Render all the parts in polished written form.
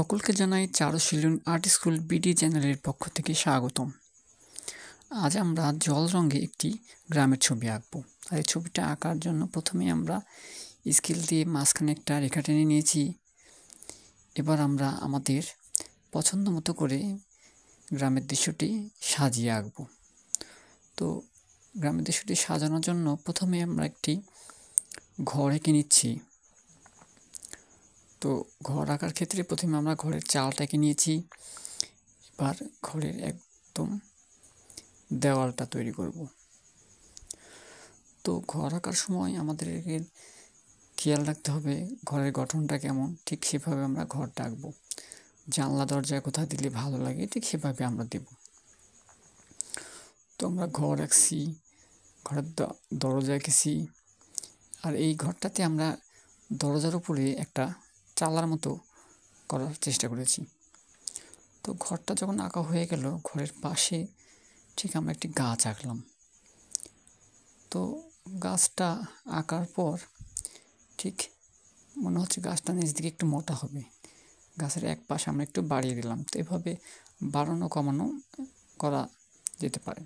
সকলকে জানাই চারুশীলন art school BD চ্যানেলের পক্ষ থেকে স্বাগতম। আজ আমরা জল রঙে একটি গ্রামের ছবি আঁকব। আর এই ছবিটা আঁকার জন্য প্রথমে আমরা স্কেল দিয়ে মাঝখানে একটা রেখা টেনে নিয়েছি। এবার আমরা আমাদের পছন্দ মতো করে গ্রামের দৃশ্যটি সাজিয়ে আঁকব। তো গ্রামের দৃশ্যটি সাজানোর জন্য প্রথমে আমরা একটি ঘর এঁকে নিচ্ছি। তো ঘর আঁকার ক্ষেত্রে প্রথমে আমরা ঘরের চালটা এঁকে নিয়েছি। এবার ঘরের একদম দেওয়ালটা তৈরি করব। তো ঘর আঁকার সময় আমাদের খেয়াল রাখতে হবে ঘরের গঠনটা কেমন, ঠিক সেভাবে আমরা ঘরটা আঁকবো। জানলা দরজায় কোথায় দিলে ভালো লাগে ঠিক সেভাবে আমরা দেব। তো আমরা ঘর আঁকছি, ঘরের দরজা এঁকেছি। আর এই ঘরটাতে আমরা দরজার উপরে একটা চালার মতো করার চেষ্টা করেছি। তো ঘরটা যখন আঁকা হয়ে গেল, ঘরের পাশে ঠিক আমরা একটি গাছ আঁকলাম। তো গাছটা আঁকার পর ঠিক মনে হচ্ছে গাছটা নিচ দিকে একটু মোটা হবে, গাছের এক পাশে আমরা একটু বাড়িয়ে দিলাম। তো এভাবে বাড়ানো কমানো করা যেতে পারে।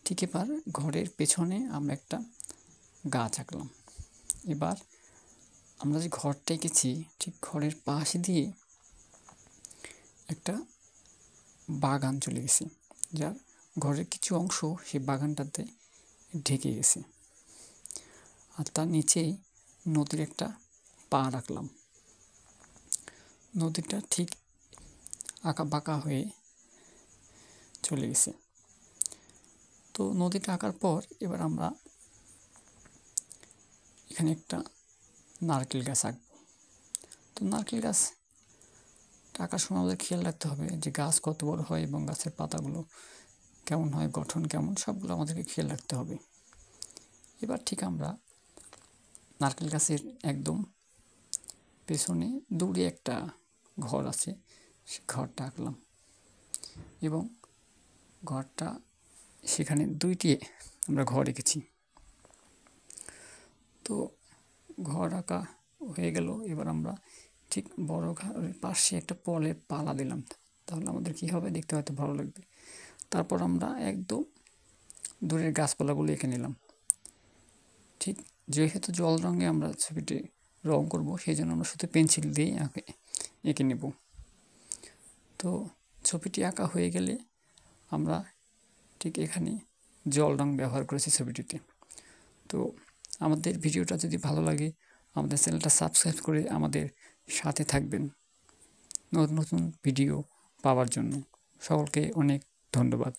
ঠিক এবার ঘরের পেছনে আমরা একটা গাছ আঁকলাম। এবার আমরা যে ঘরটা এঁকেছি ঠিক ঘরের পাশ দিয়ে একটা বাগান চলে গেছে, যার ঘরের কিছু অংশ সেই বাগানটাতে ঢেকে গেছে। আর তার নিচেই নদীর একটা পা রাখলাম। নদীটা ঠিক আঁকা বাঁকা হয়ে চলে গেছে। তো নদীটা আঁকার পর এবার আমরা এখানে একটা নারকেল গাছ আঁকব। তো নারকেল গাছ আঁকার সময় আমাদের খেয়াল রাখতে হবে যে গাছ কত বড় হয় এবং গাছের পাতাগুলো কেমন হয়, গঠন কেমন, সবগুলো আমাদেরকে খেয়াল রাখতে হবে। এবার ঠিক আমরা নারকেল গাছের একদম পেছনে দূরে একটা ঘর আছে, সে ঘরটা আঁকলাম এবং ঘরটা সেখানে দুইটি আমরা ঘর এঁকেছি। তো ঘর আঁকা হয়ে গেল। এবার আমরা ঠিক বড় ঘরের পাশে একটা পলের পালা দিলাম, তাহলে আমাদের কী হবে, দেখতে হয়তো ভালো লাগবে। তারপর আমরা একদম দূরের গাছপালাগুলো এঁকে নিলাম। ঠিক যেহেতু জল রঙে আমরা ছবিটি রং করব, সেই জন্য আমরা শুধু পেন্সিল দিয়েই এঁকে নেব। তো ছবিটি আঁকা হয়ে গেলে আমরা ঠিক এখানে জল রং ব্যবহার করেছি ছবিটিতে। তো আমাদের ভিডিওটা যদি ভালো লাগে আমাদের চ্যানেলটা সাবস্ক্রাইব করে আমাদের সাথে থাকবেন নতুন নতুন ভিডিও পাওয়ার জন্য। সকলকে অনেক ধন্যবাদ।